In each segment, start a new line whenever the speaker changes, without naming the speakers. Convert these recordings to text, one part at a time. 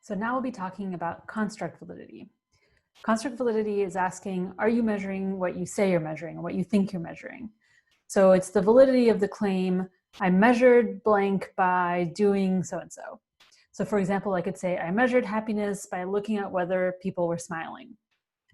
So now we'll be talking about construct validity. Construct validity is asking, are you measuring what you say you're measuring or what you think you're measuring? So it's the validity of the claim, I measured blank by doing so-and-so. So for example, I could say, I measured happiness by looking at whether people were smiling.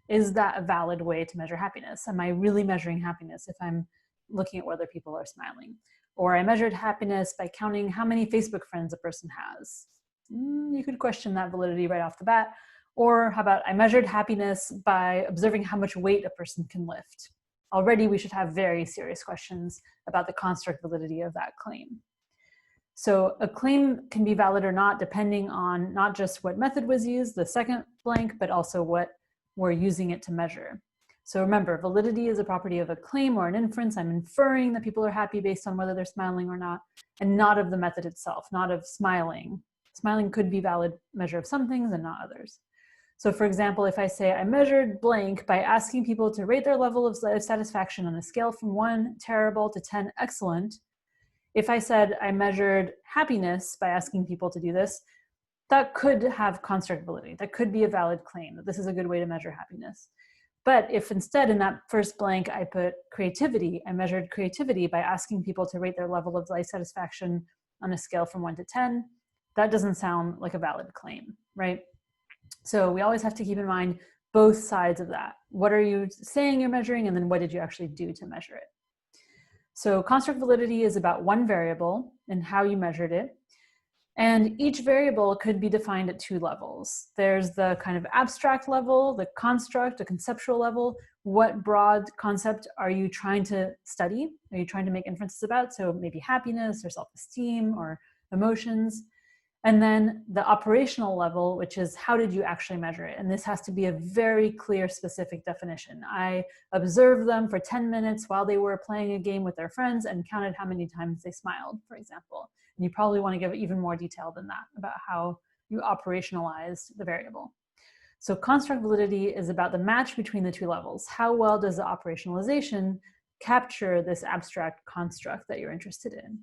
Is that a valid way to measure happiness? Am I really measuring happiness if I'm looking at whether people are smiling? Or I measured happiness by counting how many Facebook friends a person has. You could question that validity right off the bat. Or how about I measured happiness by observing how much weight a person can lift. Already we should have very serious questions about the construct validity of that claim. So a claim can be valid or not depending on not just what method was used, the second blank, but also what we're using it to measure. So remember, validity is a property of a claim or an inference. I'm inferring that people are happy based on whether they're smiling or not, and not of the method itself, not of smiling. Smiling could be a valid measure of some things and not others. So for example, if I say I measured blank by asking people to rate their level of satisfaction on a scale from 1 terrible to 10 excellent, if I said I measured happiness by asking people to do this, that could have construct validity. That could be a valid claim that this is a good way to measure happiness. But if instead in that first blank I put creativity, I measured creativity by asking people to rate their level of life satisfaction on a scale from 1 to 10, that doesn't sound like a valid claim, right? So we always have to keep in mind both sides of that. What are you saying you're measuring, and then what did you actually do to measure it? So construct validity is about one variable and how you measured it. And each variable could be defined at two levels. There's the kind of abstract level, the construct, the conceptual level. What broad concept are you trying to study? Are you trying to make inferences about? So maybe happiness or self-esteem or emotions. And then the operational level, which is how did you actually measure it? And this has to be a very clear, specific definition. I observed them for 10 minutes while they were playing a game with their friends and counted how many times they smiled, for example. And you probably want to give even more detail than that about how you operationalize the variable. So construct validity is about the match between the two levels. How well does the operationalization capture this abstract construct that you're interested in?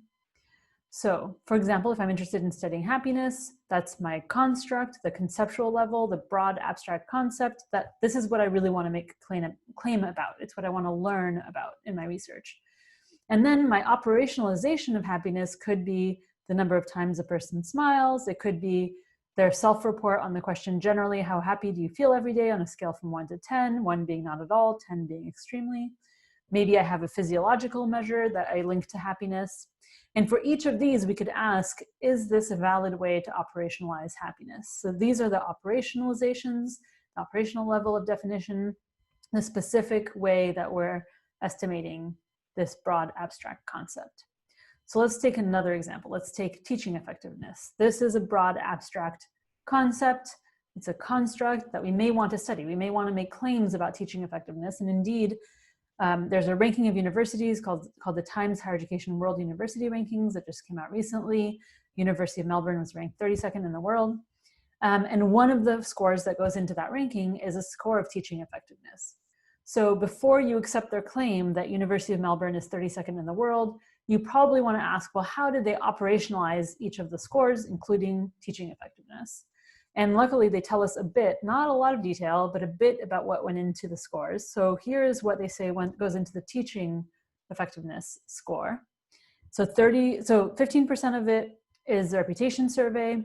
So, for example, if I'm interested in studying happiness, that's my construct, the conceptual level, the broad abstract concept, that this is what I really want to make a claim about. It's what I want to learn about in my research. And then my operationalization of happiness could be the number of times a person smiles. It could be their self-report on the question, generally, how happy do you feel every day on a scale from 1 to 10, 1 being not at all, 10 being extremely. Maybe I have a physiological measure that I link to happiness. And for each of these, we could ask, is this a valid way to operationalize happiness? So these are the operationalizations, the operational level of definition, the specific way that we're estimating this broad abstract concept. So let's take another example. Let's take teaching effectiveness. This is a broad abstract concept. It's a construct that we may want to study. We may want to make claims about teaching effectiveness. And indeed, there's a ranking of universities called the Times Higher Education World University Rankings that just came out recently. University of Melbourne was ranked 32nd in the world. And one of the scores that goes into that ranking is a score of teaching effectiveness. So before you accept their claim that University of Melbourne is 32nd in the world, you probably want to ask, well, how did they operationalize each of the scores, including teaching effectiveness? And luckily they tell us a bit, not a lot of detail, but a bit about what went into the scores. So here's what they say goes into the teaching effectiveness score. So 15% of it is the reputation survey.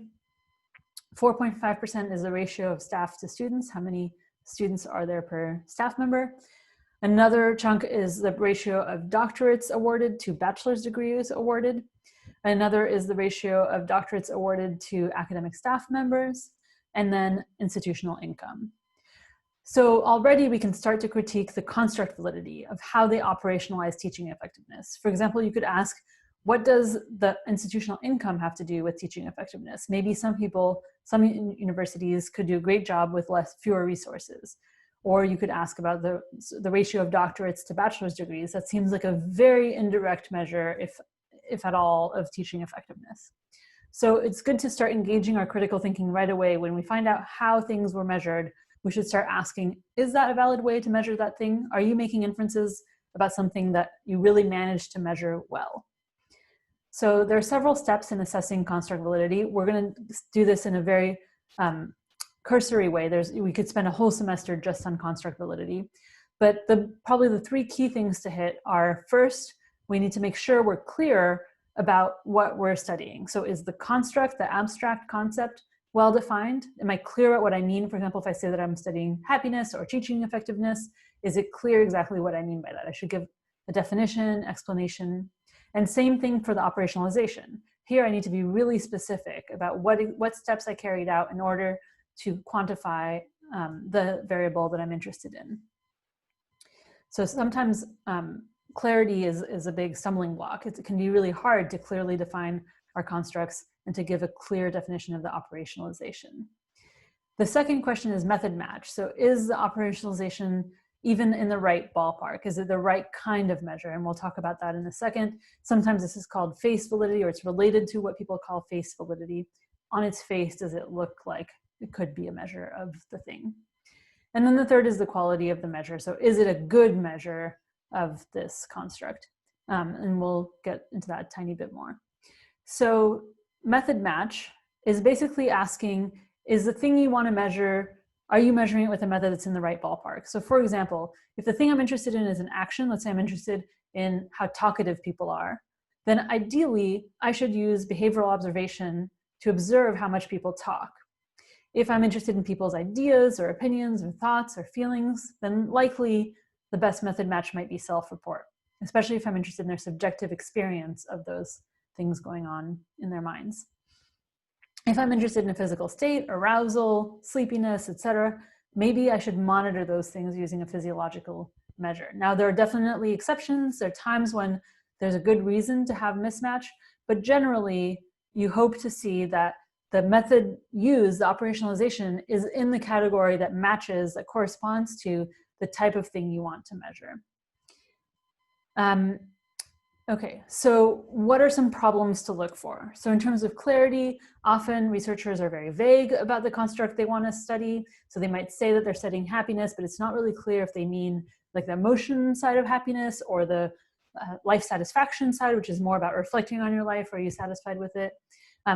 4.5% is the ratio of staff to students. How many students are there per staff member? Another chunk is the ratio of doctorates awarded to bachelor's degrees awarded. Another is the ratio of doctorates awarded to academic staff members, and then institutional income. So already we can start to critique the construct validity of how they operationalize teaching effectiveness. For example, you could ask, what does the institutional income have to do with teaching effectiveness? Maybe some universities could do a great job with fewer resources. Or you could ask about the ratio of doctorates to bachelor's degrees. That seems like a very indirect measure, if at all, of teaching effectiveness. So it's good to start engaging our critical thinking right away. When we find out how things were measured, we should start asking, is that a valid way to measure that thing? Are you making inferences about something that you really managed to measure well? So there are several steps in assessing construct validity. We're going to do this in a very cursory way. We could spend a whole semester just on construct validity. But probably the three key things to hit are, first, we need to make sure we're clear about what we're studying. So is the construct, the abstract concept, well-defined? Am I clear about what I mean? For example, if I say that I'm studying happiness or teaching effectiveness, is it clear exactly what I mean by that? I should give a definition, explanation. And same thing for the operationalization. Here I need to be really specific about what steps I carried out in order to quantify the variable that I'm interested in. So sometimes clarity is a big stumbling block. It can be really hard to clearly define our constructs and to give a clear definition of the operationalization. The second question is method match. So is the operationalization even in the right ballpark? Is it the right kind of measure? And we'll talk about that in a second. Sometimes this is called face validity, or it's related to what people call face validity. On its face, does it look like it could be a measure of the thing? And then the third is the quality of the measure. So is it a good measure of this construct? And we'll get into that a tiny bit more. So method match is basically asking, is the thing you want to measure, are you measuring it with a method that's in the right ballpark? So for example, if the thing I'm interested in is an action, let's say I'm interested in how talkative people are, then ideally I should use behavioral observation to observe how much people talk. If I'm interested in people's ideas or opinions or thoughts or feelings, then likely the best method match might be self-report, especially if I'm interested in their subjective experience of those things going on in their minds. If I'm interested in a physical state, arousal, sleepiness, etc., maybe I should monitor those things using a physiological measure. Now, there are definitely exceptions. There are times when there's a good reason to have mismatch, but generally you hope to see that the method used, the operationalization, is in the category that matches, that corresponds to the type of thing you want to measure. Okay, so what are some problems to look for? So in terms of clarity, often researchers are very vague about the construct they want to study. So they might say that they're studying happiness, but it's not really clear if they mean like the emotion side of happiness or the life satisfaction side, which is more about reflecting on your life. Are you satisfied with it?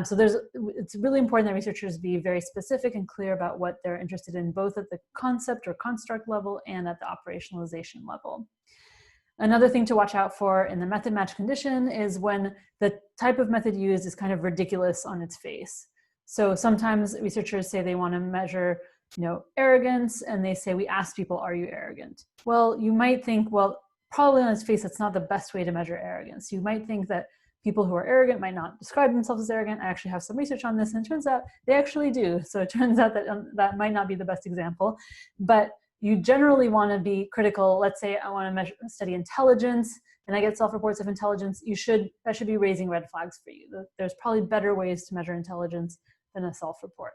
So it's really important that researchers be very specific and clear about what they're interested in, both at the concept or construct level and at the operationalization level. Another thing to watch out for in the method match condition is when the type of method used is kind of ridiculous on its face. So sometimes researchers say they want to measure, arrogance, and they say, we ask people, are you arrogant? Well, you might think, well, probably on its face, that's not the best way to measure arrogance. You might think that people who are arrogant might not describe themselves as arrogant. I actually have some research on this, and it turns out they actually do. So it turns out that that might not be the best example, but you generally want to be critical. Let's say I want to study intelligence, and I get self-reports of intelligence. That should be raising red flags for you. There's probably better ways to measure intelligence than a self-report.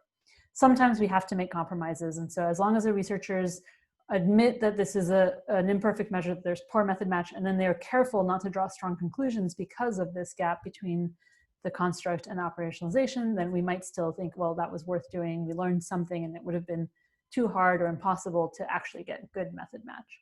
Sometimes we have to make compromises, and so as long as the researchers admit that this is an imperfect measure, that there's poor method match, and then they're careful not to draw strong conclusions because of this gap between the construct and operationalization, then we might still think, well, that was worth doing. We learned something, and it would have been too hard or impossible to actually get good method match.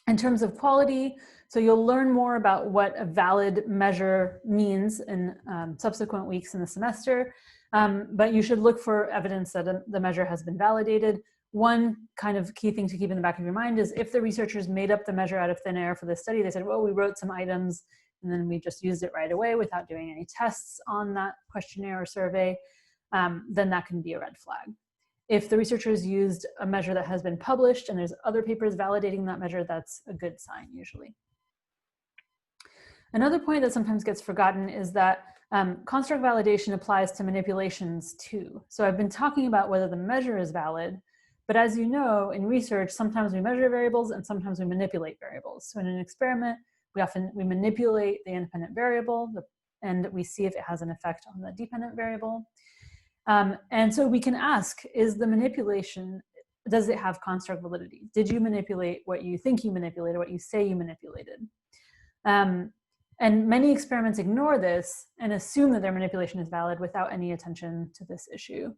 In terms of quality, so you'll learn more about what a valid measure means in subsequent weeks in the semester, but you should look for evidence that the measure has been validated. One kind of key thing to keep in the back of your mind is if the researchers made up the measure out of thin air for this study, they said, well, we wrote some items and then we just used it right away without doing any tests on that questionnaire or survey, then that can be a red flag. If the researchers used a measure that has been published and there's other papers validating that measure, that's a good sign usually. Another point that sometimes gets forgotten is that construct validation applies to manipulations too. So I've been talking about whether the measure is valid, but as you know, in research, sometimes we measure variables and sometimes we manipulate variables. So in an experiment, we manipulate the independent variable and we see if it has an effect on the dependent variable. And so we can ask, is the manipulation, does it have construct validity? Did you manipulate what you think you manipulated, what you say you manipulated? And many experiments ignore this and assume that their manipulation is valid without any attention to this issue.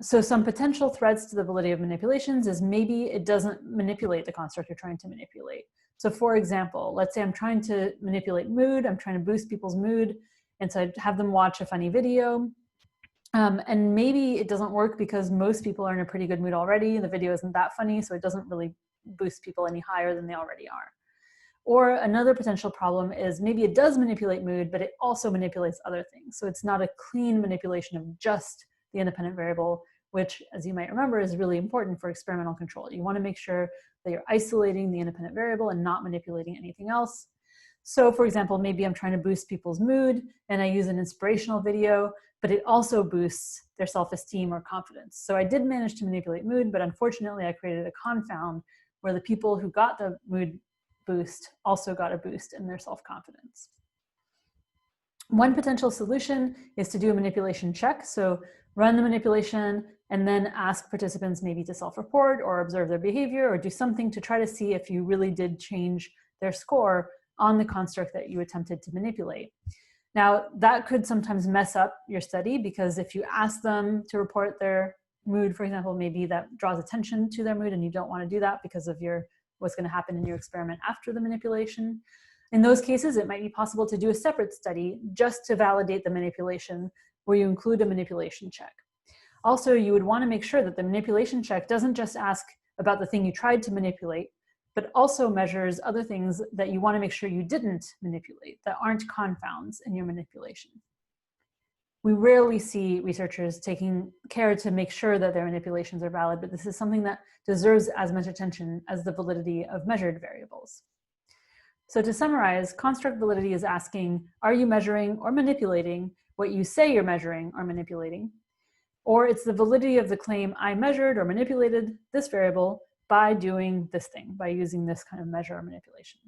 So some potential threats to the validity of manipulations is maybe it doesn't manipulate the construct you're trying to manipulate. So for example, let's say I'm trying to manipulate mood, I'm trying to boost people's mood, and so I have them watch a funny video. And maybe it doesn't work because most people are in a pretty good mood already. The video isn't that funny, so it doesn't really boost people any higher than they already are. Or another potential problem is maybe it does manipulate mood, but it also manipulates other things. So it's not a clean manipulation of just the independent variable, which, as you might remember, is really important for experimental control. You want to make sure that you're isolating the independent variable and not manipulating anything else. So for example, maybe I'm trying to boost people's mood and I use an inspirational video, but it also boosts their self-esteem or confidence. So I did manage to manipulate mood, but unfortunately I created a confound where the people who got the mood boost also got a boost in their self-confidence. One potential solution is to do a manipulation check. So run the manipulation and then ask participants maybe to self-report or observe their behavior or do something to try to see if you really did change their score on the construct that you attempted to manipulate. Now, that could sometimes mess up your study because if you ask them to report their mood, for example, maybe that draws attention to their mood and you don't want to do that because of what's going to happen in your experiment after the manipulation. In those cases, it might be possible to do a separate study just to validate the manipulation where you include a manipulation check. Also, you would want to make sure that the manipulation check doesn't just ask about the thing you tried to manipulate, but also measures other things that you want to make sure you didn't manipulate, that aren't confounds in your manipulation. We rarely see researchers taking care to make sure that their manipulations are valid, but this is something that deserves as much attention as the validity of measured variables. So to summarize, construct validity is asking, are you measuring or manipulating what you say you're measuring or manipulating? Or it's the validity of the claim, I measured or manipulated this variable by doing this thing, by using this kind of measure or manipulation.